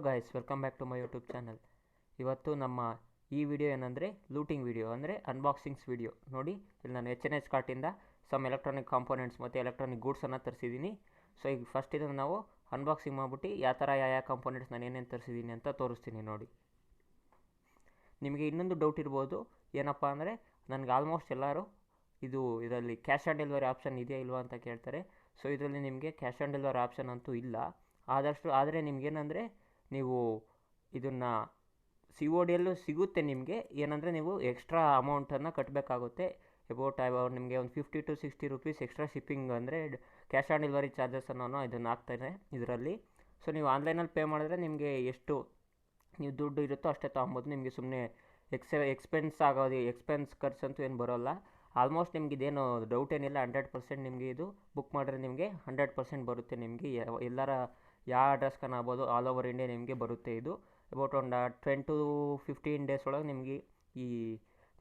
Guys, welcome back to my YouTube channel. ಇವತ್ತು ನಮ್ಮ ಈ ವಿಡಿಯೋ ಏನಂದರೆ ಲೂಟಿಂಗ್ ವಿಡಿಯೋ, ಅಂದರೆ ಅನ್ಬಾಕ್ಸಿಂಗ್ಸ್ ವಿಡಿಯೋ. ನೋಡಿ, ಇಲ್ಲಿ ನಾನು H&H ಕಾರ್ಟಿಂದ ಸಮ್ ಎಲೆಕ್ಟ್ರಾನಿಕ್ ಕಾಂಪೋನೆಂಟ್ಸ್ ಮತ್ತು ಎಲೆಕ್ಟ್ರಾನಿಕ್ ಗೂಡ್ಸನ್ನು ತರಿಸಿದ್ದೀನಿ. ಸೊ ಈಗ ಫಸ್ಟ್ ಇದನ್ನು ನಾವು ಅನ್ಬಾಕ್ಸಿಂಗ್ ಮಾಡಿಬಿಟ್ಟು ಯಾವ ಕಾಂಪೋನೆಂಟ್ಸ್ ನಾನು ಏನೇನು ತರಿಸಿದ್ದೀನಿ ಅಂತ ತೋರಿಸ್ತೀನಿ. ನೋಡಿ, ನಿಮಗೆ ಇನ್ನೊಂದು ಡೌಟ್ ಇರ್ಬೋದು, ಏನಪ್ಪ ಅಂದರೆ ನನಗೆ ಆಲ್ಮೋಸ್ಟ್ ಎಲ್ಲರೂ ಇದರಲ್ಲಿ ಕ್ಯಾಶ್ ಆನ್ ಡೆಲಿವರಿ ಆಪ್ಷನ್ ಇದೆಯಾ ಇಲ್ವಾ ಅಂತ ಕೇಳ್ತಾರೆ. ಸೊ ಇದರಲ್ಲಿ ನಿಮಗೆ ಕ್ಯಾಶ್ ಆನ್ ಡೆಲಿವರಿ ಆಪ್ಷನ್ ಅಂತೂ ಇಲ್ಲ ಆದರೆ ನಿಮಗೇನಂದರೆ ನೀವು ಇದನ್ನು COD ಯಲ್ಲೂ ಸಿಗುತ್ತೆ. ನಿಮಗೆ ಏನಂದರೆ ನೀವು ಎಕ್ಸ್ಟ್ರಾ ಅಮೌಂಟನ್ನು ಕಟ್ಟಬೇಕಾಗುತ್ತೆ. ಅಬೌಟ್ ನಿಮಗೆ ಒಂದು 50 to 60 ರೂಪೀಸ್ ಎಕ್ಸ್ಟ್ರಾ ಶಿಪ್ಪಿಂಗ್, ಅಂದರೆ ಕ್ಯಾಶ್ ಆನ್ ಡೆಲಿವರಿ ಚಾರ್ಜಸನ್ನು ಇದನ್ನು ಹಾಕ್ತಾರೆ ಇದರಲ್ಲಿ. ಸೊ ನೀವು ಆನ್ಲೈನಲ್ಲಿ ಪೇ ಮಾಡಿದ್ರೆ ನಿಮಗೆ ಎಷ್ಟು ನೀವು ದುಡ್ಡು ಇರುತ್ತೋ ಅಷ್ಟೇ ತೊಗೊಬೋದು. ನಿಮಗೆ ಸುಮ್ಮನೆ ಎಕ್ಸ್ಪೆನ್ಸ್ ಖರ್ಚಂತೂ ಏನು ಬರೋಲ್ಲ. ಆಲ್ಮೋಸ್ಟ್ ನಿಮ್ಗೆ ಇದೇನು ಡೌಟ್ ಏನಿಲ್ಲ, 100% ನಿಮಗೆ ಇದು ಬುಕ್ ಮಾಡಿದ್ರೆ ನಿಮಗೆ 100% ಬರುತ್ತೆ. ನಿಮಗೆ ಎಲ್ಲರ ಯಾವ ಅಡ್ರೆಸ್ಗೆ ಆಗ್ಬೋದು, ಆಲ್ ಓವರ್ ಇಂಡಿಯಾ ನಿಮಗೆ ಬರುತ್ತೆ. ಇದು ಅಬೌಟ್ ಒಂದು 10 to 15 ಡೇಸ್ ಒಳಗೆ ನಿಮಗೆ ಈ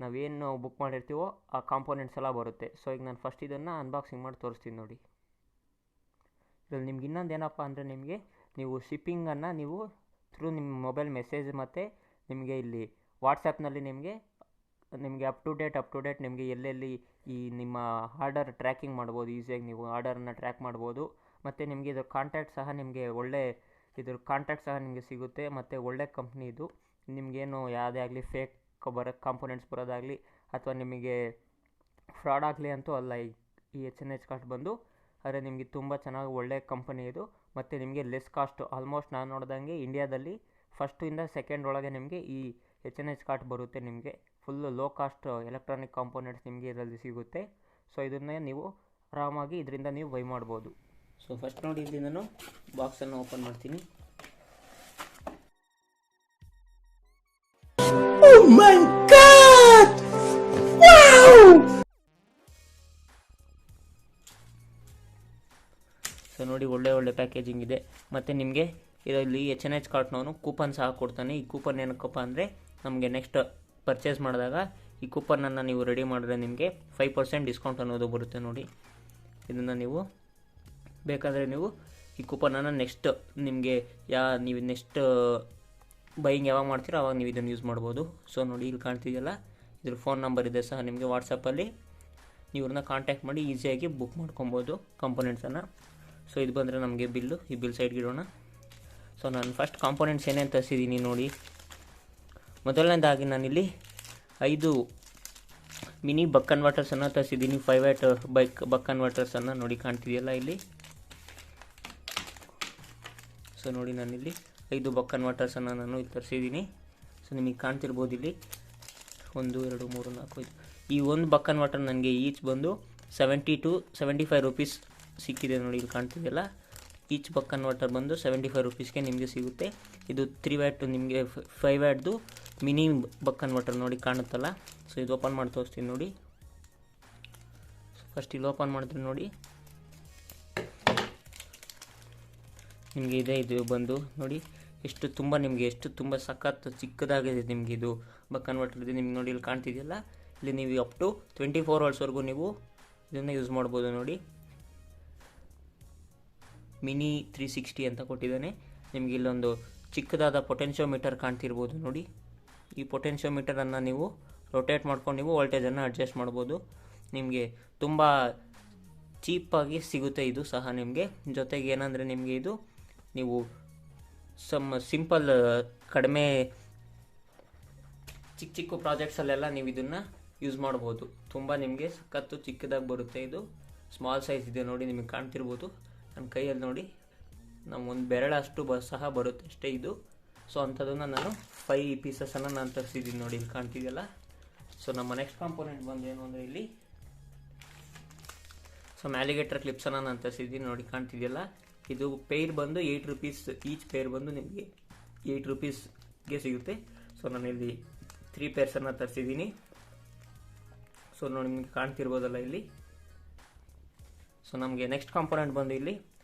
ನಾವೇನು ಬುಕ್ ಮಾಡಿರ್ತೀವೋ ಆ ಕಾಂಪೋನೆಂಟ್ಸ್ ಎಲ್ಲ ಬರುತ್ತೆ. ಸೊ ಈಗ ನಾನು ಫಸ್ಟ್ ಇದನ್ನು ಅನ್ಬಾಕ್ಸಿಂಗ್ ಮಾಡಿ ತೋರಿಸ್ತೀನಿ. ನೋಡಿ, ಇದರಲ್ಲಿ ನಿಮ್ಗೆ ಇನ್ನೊಂದು ಏನಪ್ಪ ಅಂದರೆ ನೀವು ಶಿಪ್ಪಿಂಗನ್ನು ನೀವು ಥ್ರೂ ನಿಮ್ಮ ಮೊಬೈಲ್ ಮೆಸೇಜ್ ಮತ್ತು ನಿಮಗೆ ಇಲ್ಲಿ ವಾಟ್ಸಪ್ನಲ್ಲಿ ನಿಮಗೆ ಅಪ್ ಟು ಡೇಟ್ ನಿಮಗೆ ಎಲ್ಲೆಲ್ಲಿ ಈ ನಿಮ್ಮ ಆರ್ಡರ್ ಟ್ರ್ಯಾಕಿಂಗ್ ಮಾಡ್ಬೋದು. ಈಸಿಯಾಗಿ ನೀವು ಆರ್ಡರನ್ನು ಟ್ರ್ಯಾಕ್ ಮಾಡ್ಬೋದು. ಮತ್ತು ನಿಮಗೆ ಇದ್ರ ಕಾಂಟ್ಯಾಕ್ಟ್ ಸಹ ನಿಮಗೆ ಸಿಗುತ್ತೆ. ಮತ್ತು ಒಳ್ಳೆ ಕಂಪ್ನಿ ಇದು. ನಿಮಗೇನು ಯಾವುದೇ ಆಗಲಿ ಫೇಕ್ ಕಾಂಪೋನೆಂಟ್ಸ್ ಬರೋದಾಗಲಿ ಅಥವಾ ನಿಮಗೆ ಫ್ರಾಡ್ ಆಗಲಿ ಅಂತೂ ಅಲ್ಲ. ಈ H&H ಕಾರ್ಟ್ ಬಂದು ಆದರೆ ನಿಮಗೆ ತುಂಬ ಚೆನ್ನಾಗಿ ಒಳ್ಳೆ ಕಂಪನಿ ಇದು. ಮತ್ತು ನಿಮಗೆ ಲೆಸ್ ಕಾಸ್ಟ್, ಆಲ್ಮೋಸ್ಟ್ ನಾನು ನೋಡಿದಂಗೆ ಇಂಡಿಯಾದಲ್ಲಿ ಫಸ್ಟಿಂದ ಸೆಕೆಂಡ್ ಒಳಗೆ ನಿಮಗೆ ಈ H&H ಕಾರ್ಟ್ ಬರುತ್ತೆ. ನಿಮಗೆ full low cost electronic components ನಿಮಗೆ ಇದರಲ್ಲಿ ಸಿಗುತ್ತೆ. ಸೊ ಇದನ್ನೇ ನೀವು ಆರಾಮಾಗಿ ಇದರಿಂದ ನೀವು ಬೈ ಮಾಡ್ಬೋದು. ಸೊ ಫಸ್ಟ್ ನೋಡಿ, ಇಲ್ಲಿ ನಾನು ಬಾಕ್ಸನ್ನು ಓಪನ್ ಮಾಡ್ತೀನಿ. Oh my God! Wow! So ನೋಡಿ, ಒಳ್ಳೆ ಪ್ಯಾಕೇಜಿಂಗ್ ಇದೆ. ಮತ್ತು ನಿಮಗೆ ಇದರಲ್ಲಿ H&H ಕಾರ್ಟ್ನವನು ಕೂಪನ್ ಸಹ ಕೊಡ್ತಾನೆ. ಈ ಕೂಪನ್ ಏನಕ್ಕಪ್ಪ ಅಂದರೆ ನಮಗೆ ನೆಕ್ಸ್ಟ್ ಪರ್ಚೇಸ್ ಮಾಡಿದಾಗ ಈ ಕೂಪನನ್ನು ನೀವು ರೆಡಿ ಮಾಡಿದ್ರೆ ನಿಮಗೆ 5% ಡಿಸ್ಕೌಂಟ್ ಅನ್ನೋದು ಬರುತ್ತೆ. ನೋಡಿ, ಇದನ್ನು ನೀವು ಬೇಕಾದರೆ ನೀವು ಈ ಕೂಪನನ್ನು ನೆಕ್ಸ್ಟ್ ನಿಮಗೆ ನೀವು ನೆಕ್ಸ್ಟ್ ಬೈಯಿಂಗ್ ಯಾವಾಗ ಮಾಡ್ತೀರೋ ಆವಾಗ ನೀವು ಇದನ್ನು ಯೂಸ್ ಮಾಡ್ಬೋದು. ಸೊ ನೋಡಿ, ಇಲ್ಲಿ ಕಾಣ್ತಿದೆಯಲ್ಲ, ಇದ್ರ ಫೋನ್ ನಂಬರ್ ಇದೆ ಸಹ ನಿಮಗೆ ವಾಟ್ಸಪ್ಪಲ್ಲಿ. ನೀವು ಇವ್ರನ್ನ ಕಾಂಟ್ಯಾಕ್ಟ್ ಮಾಡಿ ಈಸಿಯಾಗಿ ಬುಕ್ ಮಾಡ್ಕೊಬೋದು ಕಾಂಪೋನೆಂಟ್ಸನ್ನು. ಸೊ ಇದು ಬಂದರೆ ನಮಗೆ ಬಿಲ್ಲು, ಈ ಬಿಲ್ ಸೈಡ್ಗೆ ಇಡೋಣ. ಸೊ ನಾನು ಫಸ್ಟ್ ಕಾಂಪೋನೆಂಟ್ಸ್ ಏನೇನು ತರಿಸಿದ್ದೀನಿ ನೋಡಿ. ಮೊದಲನೇದಾಗಿ ನಾನಿಲ್ಲಿ 5 ಮಿನಿ ಬಕ್ ಕನ್ವರ್ಟರ್ಸನ್ನು ತರಿಸಿದ್ದೀನಿ. 5 watt ಬಕ್ ಕನ್ವರ್ಟರ್ಸನ್ನು ನೋಡಿ, ಕಾಣ್ತಿದೆಯಲ್ಲ ಇಲ್ಲಿ. ಸೊ ನೋಡಿ, ನಾನಿಲ್ಲಿ 5 ಬಕ್ ಕನ್ವರ್ಟರ್ಸನ್ನು ನಾನು ಇಲ್ಲಿ ತರಿಸಿದ್ದೀನಿ. ಸೊ ನಿಮಗೆ ಕಾಣ್ತಿರ್ಬೋದು ಇಲ್ಲಿ 1 2 3 4 5. ಈ ಒಂದು ಬಕ್ ಕನ್ವರ್ಟರ್ ನನಗೆ ಈಚ್ ಬಂದು 70 to 75 ರೂಪೀಸ್ ಸಿಕ್ಕಿದೆ. ನೋಡಿ, ಇಲ್ಲಿ ಕಾಣ್ತಿದೆಯಲ್ಲ, ಈಚ್ ಬಕ್ ಕನ್ವರ್ಟರ್ ಬಂದು 75 ರೂಪೀಸ್ಗೆ ನಿಮಗೆ ಸಿಗುತ್ತೆ. ಇದು 3 watt ನಿಮಗೆ 5 wattದು ಮಿನಿ ಬಕ್ ಕನ್ವರ್ಟರ್ ನೋಡಿ, ಕಾಣುತ್ತಲ್ಲ. ಸೊ ಇದು ಓಪನ್ ಮಾಡಿ ತೋರಿಸ್ತೀನಿ ನೋಡಿ. ಫಸ್ಟ್ ಇಲ್ಲಿ ಓಪನ್ ಮಾಡಿದ್ರೆ ನೋಡಿ, ನಿಮಗೆ ಇದು ಬಂದು ನೋಡಿ ಎಷ್ಟು ತುಂಬ ಸಖತ್ ಚಿಕ್ಕದಾಗಿದೆ. ನಿಮಗೆ ಇದು ಬಕ್ ಕನ್ವರ್ಟರ್ ಇದೆ. ನಿಮ್ಗೆ ನೋಡಿ, ಇಲ್ಲಿ ಕಾಣ್ತಿದೆಯಲ್ಲ, ಇಲ್ಲಿ ನೀವು ಅಪ್ ಟು 24 hours ನೀವು ಇದನ್ನು ಯೂಸ್ ಮಾಡ್ಬೋದು. ನೋಡಿ, ಮಿನಿ 360 ಅಂತ ಕೊಟ್ಟಿದ್ದಾನೆ. ನಿಮಗೆ ಇಲ್ಲೊಂದು ಚಿಕ್ಕದಾದ ಪೊಟೆನ್ಷಿಯೋಮೀಟರ್ ಕಾಣ್ತಿರ್ಬೋದು ನೋಡಿ. ಈ ಪೊಟೆನ್ಷಿಯೋಮೀಟರನ್ನು ನೀವು ರೊಟೇಟ್ ಮಾಡ್ಕೊಂಡು ನೀವು ವೋಲ್ಟೇಜನ್ನು ಅಡ್ಜಸ್ಟ್ ಮಾಡ್ಬೋದು. ನಿಮಗೆ ತುಂಬ ಚೀಪಾಗಿ ಸಿಗುತ್ತೆ ಇದು ಸಹ ನಿಮಗೆ. ಜೊತೆಗೆ ಏನಂದರೆ ನಿಮಗೆ ಇದು ನೀವು ಸಿಂಪಲ್ ಕಡಿಮೆ ಚಿಕ್ಕ ಪ್ರಾಜೆಕ್ಟ್ಸಲ್ಲೆಲ್ಲ ನೀವು ಇದನ್ನು ಯೂಸ್ ಮಾಡ್ಬೋದು. ತುಂಬ ನಿಮಗೆ ಸಖತ್ತು ಚಿಕ್ಕದಾಗಿ ಬರುತ್ತೆ. ಇದು ಸ್ಮಾಲ್ ಸೈಜ್ ಇದೆ ನೋಡಿ, ನಿಮಗೆ ಕಾಣ್ತಿರ್ಬೋದು ನನ್ನ ಕೈಯಲ್ಲಿ. ನೋಡಿ, ನಮ್ಮ ಒಂದು ಬೆರಳಷ್ಟು ಸಹ ಬರುತ್ತೆ ಅಷ್ಟೇ ಇದು. ಸೊ ಅಂಥದ್ದನ್ನು ನಾನು 5 ಪೀಸಸನ್ನು ನಾನು ತರಿಸಿದ್ದೀನಿ ನೋಡಿ, ಇಲ್ಲಿ ಕಾಣ್ತಿದೆಯಲ್ಲ. ಸೊ ನಮ್ಮ ನೆಕ್ಸ್ಟ್ ಕಾಂಪೋನೆಂಟ್ ಬಂದು ಏನು ಅಂದರೆ ಇಲ್ಲಿ ಅಲಿಗೇಟರ್ ಕ್ಲಿಪ್ಸನ್ನು ನಾನು ತರಿಸಿದ್ದೀನಿ ನೋಡಿ, ಕಾಣ್ತಿದೆಯಲ್ಲ. ಇದು ಪೇರ್ ಬಂದು 8 ರೂಪೀಸ್, ಈಚ್ ಪೇರ್ ಬಂದು ನಿಮಗೆ 8 ರೂಪೀಸ್ಗೆ ಸಿಗುತ್ತೆ. ಸೊ ನಾನು ಇಲ್ಲಿ 3 ಪೇರ್ಸನ್ನು ತರಿಸಿದ್ದೀನಿ. ಸೊ ನೋಡಿ, ನಿಮಗೆ ಕಾಣ್ತಿರ್ಬೋದಲ್ಲ ಇಲ್ಲಿ. ಸೊ ನಮಗೆ ನೆಕ್ಸ್ಟ್ ಕಾಂಪೋನೆಂಟ್ ಬಂದು ಇಲ್ಲಿ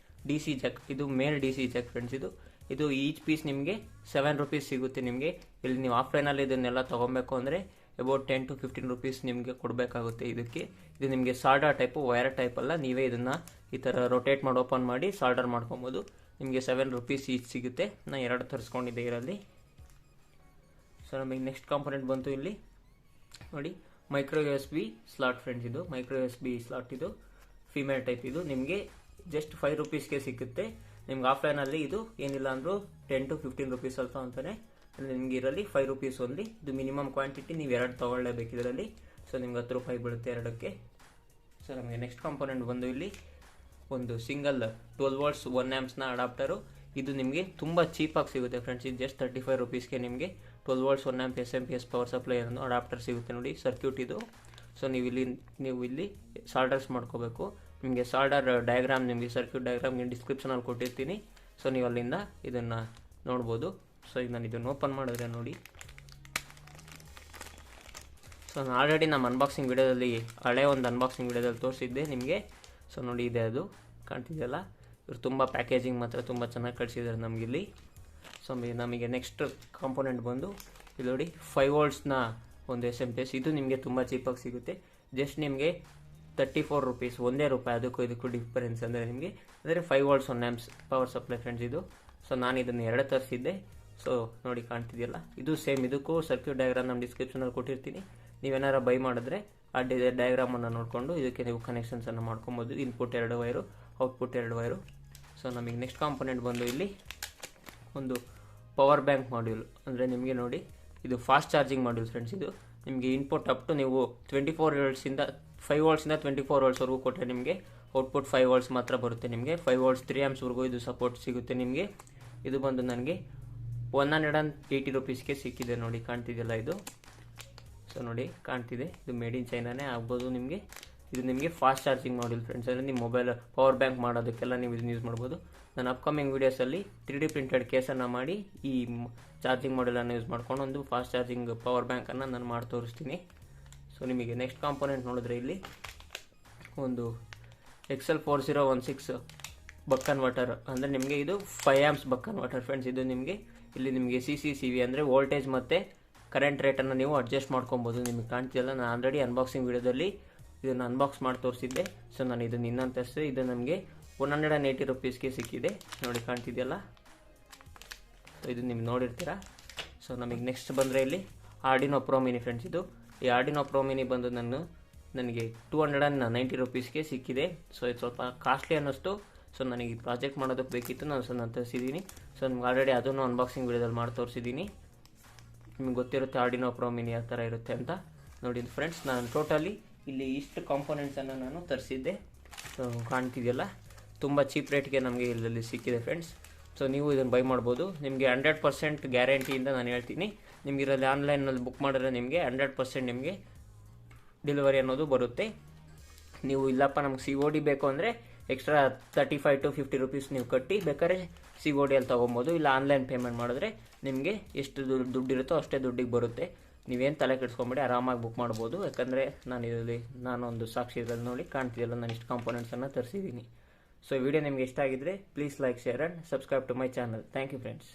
DC ಜಾಕ್. ಇದು ಮೇಲ್ DC ಜಾಕ್ ಫ್ರೆಂಡ್ಸ್. ಇದು ಈಚ್ ಪೀಸ್ ನಿಮಗೆ 7 ರೂಪೀಸ್ ಸಿಗುತ್ತೆ. ನಿಮಗೆ ಇಲ್ಲಿ ನೀವು ಆಫ್ಲೈನಲ್ಲಿ ಇದನ್ನೆಲ್ಲ ತೊಗೊಬೇಕು ಅಂದರೆ ಅಬೌಟ್ 10 to 15 ರೂಪೀಸ್ ನಿಮಗೆ ಕೊಡಬೇಕಾಗುತ್ತೆ ಇದಕ್ಕೆ. ಇದು ನಿಮಗೆ ಸಾಲ್ಡರ್ ಟೈಪು, ವೈರ್ ಟೈಪ್ ಅಲ್ಲ. ನೀವೇ ಇದನ್ನು ಈ ಥರ ರೊಟೇಟ್ ಮಾಡಿ ಓಪನ್ ಮಾಡಿ ಸಾಲ್ಡರ್ ಮಾಡ್ಕೊಬೋದು. ನಿಮಗೆ 7 ರೂಪೀಸ್ ಈಚ್ ಸಿಗುತ್ತೆ. ನಾನು 2 ತರಿಸ್ಕೊಂಡಿದ್ದೆ ಇದರಲ್ಲಿ. ಸೊ ನಮಗೆ ನೆಕ್ಸ್ಟ್ ಕಾಂಪೊನೆಂಟ್ ಬಂತು ಇಲ್ಲಿ ನೋಡಿ, ಮೈಕ್ರೋ USB ಸ್ಲಾಟ್ ಫ್ರೆಂಡ್ಸ್. ಇದು ಮೈಕ್ರೋ USB ಸ್ಲಾಟ್, ಇದು ಫಿಮೇಲ್ ಟೈಪ್. ಇದು ನಿಮಗೆ ಜಸ್ಟ್ 5 ರೂಪೀಸ್ಗೆ ಸಿಗುತ್ತೆ. ನಿಮ್ಗೆ ಆಫ್ಲೈನಲ್ಲಿ ಇದು ಏನಿಲ್ಲ ಅಂದರೂ 10 to 15 ರೂಪೀಸ್ ಅಲ್ವಾ ಅಂತಾನೆ. ನಿಮ್ಗೆ ಇದರಲ್ಲಿ 5 ರೂಪೀಸ್ ಓನ್ಲಿ. ಇದು ಮಿನಿಮಮ್ ಕ್ವಾಂಟಿಟಿ, ನೀವು 2 ತೊಗೊಳ್ಳೇಬೇಕು ಇದರಲ್ಲಿ. ಸೊ ನಿಮ್ಗೆ 10 ರೂಪಾಯಿ ಬೀಳುತ್ತೆ 2ಕ್ಕೆ. ಸೊ ನಮಗೆ ನೆಕ್ಸ್ಟ್ ಕಾಂಪೊನೆಂಟ್ ಬಂದು ಇಲ್ಲಿ ಒಂದು ಸಿಂಗಲ್ 12 volts 1 amps ಅಡಾಪ್ಟರು. ಇದು ನಿಮಗೆ ತುಂಬ ಚೀಪಾಗಿ ಸಿಗುತ್ತೆ ಫ್ರೆಂಡ್ಸ್. ಇದು ಜಸ್ಟ್ 35 ರೂಪೀಸ್ಗೆ ನಿಮಗೆ 12 volts 1 amp SMP power supply ಅನ್ನೋ ಅಡಾಪ್ಟರ್ ಸಿಗುತ್ತೆ ನೋಡಿ. ಸರ್ಕ್ಯೂಟ್ ಇದು. ಸೊ ನೀವು ಇಲ್ಲಿ ಸಾಲ್ಡರ್ಸ್ ಮಾಡ್ಕೋಬೇಕು. ನಿಮಗೆ ಸಾಲ್ಡರ್ ಡಯಾಗ್ರಾಮ್, ನಿಮಗೆ ಸರ್ಕ್ಯೂಟ್ ಡಯಾಗ್ರಾಮ್ ಡಿಸ್ಕ್ರಿಪ್ಷನಲ್ಲಿ ಕೊಟ್ಟಿರ್ತೀನಿ. ಸೊ ನೀವು ಅಲ್ಲಿಂದ ಇದನ್ನು ನೋಡ್ಬೋದು. ಸೊ ಈಗ ನಾನು ಇದನ್ನು ಓಪನ್ ಮಾಡಿದ್ರೆ ನೋಡಿ. ಸೊ ನಾನು ಆಲ್ರೆಡಿ ನಮ್ಮ ಅನ್ಬಾಕ್ಸಿಂಗ್ ವಿಡಿಯೋದಲ್ಲಿ, ಹಳೆ ಒಂದು ಅನ್ಬಾಕ್ಸಿಂಗ್ ವಿಡಿಯೋದಲ್ಲಿ ತೋರಿಸಿದ್ದೆ ನಿಮಗೆ. ಸೊ ನೋಡಿ ಇದೆ, ಅದು ಕಾಣ್ತಿದೆಯಲ್ಲ. ಇವರು ತುಂಬ ಪ್ಯಾಕೇಜಿಂಗ್ ಮಾತ್ರ ತುಂಬ ಚೆನ್ನಾಗಿ ಕಳಿಸಿದ್ದಾರೆ ನಮಗಿಲ್ಲಿ. ಸೊ ನಮಗೆ ನೆಕ್ಸ್ಟ್ ಕಾಂಪೊನೆಂಟ್ ಬಂದು ಇಲ್ಲಿ ನೋಡಿ 5 volts ಒಂದು SMP. ಇದು ನಿಮಗೆ ತುಂಬ ಚೀಪಾಗಿ ಸಿಗುತ್ತೆ. ಜಸ್ಟ್ ನಿಮಗೆ 34 ರೂಪೀಸ್, ₹1 ಅದಕ್ಕೂ ಇದಕ್ಕೂ ಡಿಫರೆನ್ಸ್. ಅಂದರೆ ನಿಮಗೆ 5 volts 1 amps power supply friends ಇದು. ಸೊ ನಾನು ಇದನ್ನು 2 ತರಿಸಿದ್ದೆ. ಸೊ ನೋಡಿ ಕಾಣ್ತಿದೆಯಲ್ಲ, ಇದು ಸೇಮ್. ಇದಕ್ಕೂ ಸರ್ಕ್ಯೂಟ್ ಡಯಾಗ್ರಾಮ್ ನಮ್ಮ ಡಿಸ್ಕ್ರಿಪ್ಷನಲ್ಲಿ ಕೊಟ್ಟಿರ್ತೀನಿ. ನೀವೇನಾರು ಬೈ ಮಾಡಿದ್ರೆ ಆ ಡಯಾಗ್ರಾಮನ್ನು ನೋಡಿಕೊಂಡು ಇದಕ್ಕೆ ನೀವು ಕನೆಕ್ಷನ್ಸನ್ನು ಮಾಡ್ಕೊಬೋದು. Input 2 wire, output 2 wire. So ನಮಗೆ ನೆಕ್ಸ್ಟ್ ಕಾಂಪೊನೆಂಟ್ ಬಂದು ಇಲ್ಲಿ ಒಂದು ಪವರ್ ಬ್ಯಾಂಕ್ ಮಾಡ್ಯೂಲ್. ಅಂದರೆ ನಿಮಗೆ ನೋಡಿ, ಇದು ಫಾಸ್ಟ್ ಚಾರ್ಜಿಂಗ್ ಮಾಡ್ಯೂಲ್ ಫ್ರೆಂಡ್ಸ್. ಇದು ನಿಮಗೆ ಇನ್ಪುಟ್ ಅಪ್ ಟು ನೀವು 24 voltsಯಿಂದ 5 voltsಯಿಂದ 24 voltsವರೆಗೂ ಕೊಟ್ಟರೆ ನಿಮಗೆ ಔಟ್ಪುಟ್ 5 volts ಮಾತ್ರ ಬರುತ್ತೆ. ನಿಮಗೆ 5 volts 3 amps ಇದು ಸಪೋರ್ಟ್ ಸಿಗುತ್ತೆ ನಿಮಗೆ. ಇದು ಬಂದು ನನಗೆ 180 ರೂಪೀಸ್ಗೆ ಸಿಕ್ಕಿದೆ ನೋಡಿ, ಕಾಣ್ತಿದೆಯಲ್ಲ ಇದು. ಸೊ ನೋಡಿ ಕಾಣ್ತಿದೆ, ಇದು ಮೇಡ್ ಇನ್ ಚೈನಾನೇ ಆಗ್ಬೋದು ನಿಮಗೆ. ಇದು ನಿಮಗೆ ಫಾಸ್ಟ್ ಚಾರ್ಜಿಂಗ್ ಮಾಡ್ಯೂಲ್ ಫ್ರೆಂಡ್ಸ್. ಅಂದರೆ ನಿಮ್ಮ ಮೊಬೈಲ್ ಪವರ್ ಬ್ಯಾಂಕ್ ಮಾಡೋದಕ್ಕೆಲ್ಲ ನೀವು ಇದನ್ನು ಯೂಸ್ ಮಾಡ್ಬೋದು. ನಾನು ಅಪ್ಕಮಿಂಗ್ ವೀಡಿಯೋಸಲ್ಲಿ 3D ಪ್ರಿಂಟೆಡ್ ಕೇಸನ್ನು ಮಾಡಿ ಈ ಚಾರ್ಜಿಂಗ್ ಮಾಡ್ಯೂಲನ್ನು ಯೂಸ್ ಮಾಡ್ಕೊಂಡು ಒಂದು ಫಾಸ್ಟ್ ಚಾರ್ಜಿಂಗ್ ಪವರ್ ಬ್ಯಾಂಕನ್ನು ನಾನು ಮಾಡಿ ತೋರಿಸ್ತೀನಿ. ಸೊ ನಿಮಗೆ ನೆಕ್ಸ್ಟ್ ಕಾಂಪೊನೆಂಟ್ ನೋಡಿದ್ರೆ ಇಲ್ಲಿ ಒಂದು XL4016 ಬಕ್ ಕನ್ವರ್ಟರ್. ಅಂದರೆ ನಿಮಗೆ ಇದು 5 amps ಬಕ್ ಕನ್ವರ್ಟರ್ ಫ್ರೆಂಡ್ಸ್. ಇದು ನಿಮಗೆ ಇಲ್ಲಿ ನಿಮಗೆ CCCV ಅಂದರೆ ವೋಲ್ಟೇಜ್ ಮತ್ತು ಕರೆಂಟ್ ರೇಟನ್ನು ನೀವು ಅಡ್ಜಸ್ಟ್ ಮಾಡ್ಕೊಬೋದು. ನಿಮಗೆ ಕಾಣ್ತಿಲ್ಲ, ನಾನು ಆಲ್ರೆಡಿ ಅನ್ಬಾಕ್ಸಿಂಗ್ ವಿಡಿಯೋದಲ್ಲಿ ಇದನ್ನು ಅನ್ಬಾಕ್ಸ್ ಮಾಡಿ ತೋರಿಸಿದ್ದೆ. ಸೊ ನಾನು ಇದನ್ನು ಇನ್ನೊಂದು ತರಿಸಿದೆ. ಇದು ನಮಗೆ 180 ರೂಪೀಸ್ಗೆ ಸಿಕ್ಕಿದೆ ನೋಡಿ, ಕಾಣ್ತಿದೆಯಲ್ಲ. ಸೊ ಇದು ನೀವು ನೋಡಿರ್ತೀರಾ. ಸೊ ನಮಗೆ ನೆಕ್ಸ್ಟ್ ಬಂದರೆ ಇಲ್ಲಿ ಆರ್ಡಿನೋ ಪ್ರೋ ಮಿನಿ ಫ್ರೆಂಡ್ಸ್. ಇದು ಈ ಆರ್ಡಿನೋ ಪ್ರೋ ಮಿನಿ ಬಂದು ನನಗೆ 290 ರೂಪೀಸ್ಗೆ ಸಿಕ್ಕಿದೆ. ಸೊ ಇದು ಸ್ವಲ್ಪ ಕಾಸ್ಟ್ಲಿ ಅನ್ನಿಸ್ತು. ಸೊ ನನಗೆ ಈ ಪ್ರಾಜೆಕ್ಟ್ ಮಾಡೋದಕ್ಕೆ ಬೇಕಿತ್ತು, ನಾನು ತರಿಸಿದ್ದೀನಿ. ಸೊ ನಿಮ್ಗೆ ಆಲ್ರೆಡಿ ಅದನ್ನು ಅನ್ಬಾಕ್ಸಿಂಗ್ ವಿಡಿಯೋದಲ್ಲಿ ಮಾಡಿ ತೋರಿಸಿದ್ದೀನಿ. ನಿಮಗೆ ಗೊತ್ತಿರುತ್ತೆ ಆರ್ಡಿನೋ ಪ್ರೋ ಮಿನಿ ಯಾವ ಥರ ಇರುತ್ತೆ ಅಂತ. ನೋಡಿ ಫ್ರೆಂಡ್ಸ್, ನಾನು ಟೋಟಲಿ ಇಲ್ಲಿ ಇಷ್ಟು ಕಾಂಪೊನೆಂಟ್ಸನ್ನು ನಾನು ತರಿಸಿದ್ದೆ. ಸೊ ಕಾಣ್ತಿದೆಯಲ್ಲ, ತುಂಬ ಚೀಪ್ ರೇಟ್ಗೆ ನಮಗೆ ಇಲ್ಲಿ ಸಿಕ್ಕಿದೆ ಫ್ರೆಂಡ್ಸ್. ಸೊ ನೀವು ಇದನ್ನು ಬೈ ಮಾಡ್ಬೋದು. ನಿಮಗೆ 100% ಗ್ಯಾರಂಟಿಯಿಂದ ನಾನು ಹೇಳ್ತೀನಿ. ನಿಮ್ಗೆ ಇದರಲ್ಲಿ ಆನ್ಲೈನಲ್ಲಿ ಬುಕ್ ಮಾಡಿದ್ರೆ ನಿಮಗೆ 100% ನಿಮಗೆ ಡೆಲಿವರಿ ಅನ್ನೋದು ಬರುತ್ತೆ. ನೀವು ಇಲ್ಲಪ್ಪ ನಮ್ಗೆ COD ಬೇಕು ಅಂದರೆ ಎಕ್ಸ್ಟ್ರಾ 35 to 50 ರೂಪೀಸ್ ನೀವು ಕಟ್ಟಿ ಬೇಕಾದ್ರೆ COD ಅಲ್ಲಿ ತೊಗೊಬೋದು. ಇಲ್ಲ ಆನ್ಲೈನ್ ಪೇಮೆಂಟ್ ಮಾಡಿದ್ರೆ ನಿಮಗೆ ಎಷ್ಟು ದುಡ್ಡು ಇರುತ್ತೋ ಅಷ್ಟೇ ದುಡ್ಡಿಗೆ ಬರುತ್ತೆ. ನೀವೇನು ತಲೆ ಕೆಡಿಸ್ಕೊಂಬೇಡಿ, ಆರಾಮಾಗಿ ಬುಕ್ ಮಾಡ್ಬೋದು. ಯಾಕಂದರೆ ನಾನೊಂದು ಸಾಕ್ಷಿ ಇರೋದು ನೋಡಿ, ಕಾಣ್ತಿದೆಯಲ್ಲ, ನಾನು ಇಷ್ಟು ಕಾಂಪೊನೆಂಟ್ಸನ್ನು ತರಿಸಿದ್ದೀನಿ. ಸೊ ಈ ವಿಡಿಯೋ ನಿಮಗೆ ಇಷ್ಟ ಆಗಿದ್ರೆ please like, share and subscribe to my channel. Thank you friends.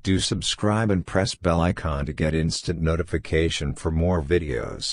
Do subscribe and press bell icon to get instant notification for more videos.